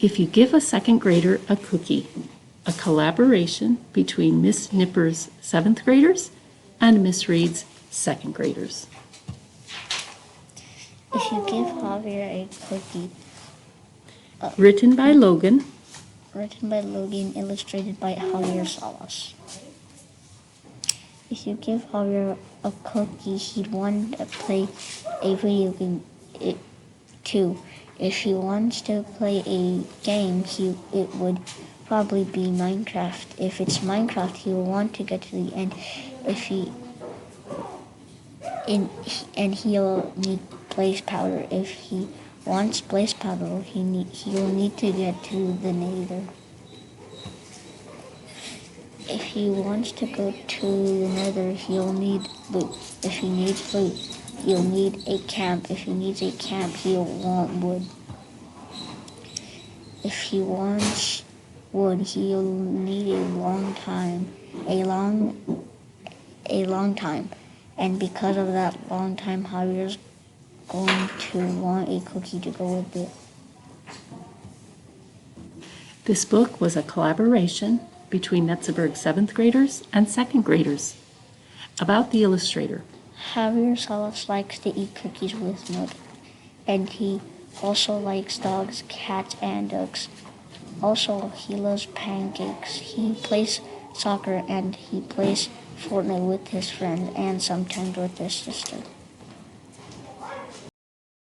If you give a second grader a cookie, a collaboration between Miss Nipper's 7th graders and Miss Reed's 2nd graders. If you give Javier a cookie, Written by Logan, illustrated by Javier Salas. If you give Javier a cookie, he'd want to play a video game too. If he wants to play a game, it would probably be Minecraft. If it's Minecraft, he will want to get to the end. And he'll need blaze powder. If he wants blaze powder, he'll need to get to the nether. If he wants to go to the nether, he'll need loot. If he needs loot, he'll need a camp. If he needs a camp, he'll want wood. If he wants wood, he'll need a long time. And because of that long time, Javier's going to want a cookie to go with it. this book was a collaboration between Netzeberg's 7th graders and 2nd graders. About the illustrator. Javier Salas likes to eat cookies with milk, and he also likes dogs, cats, and ducks. Also, he loves pancakes. He plays soccer and he plays Fortnite with his friends and sometimes with his sister.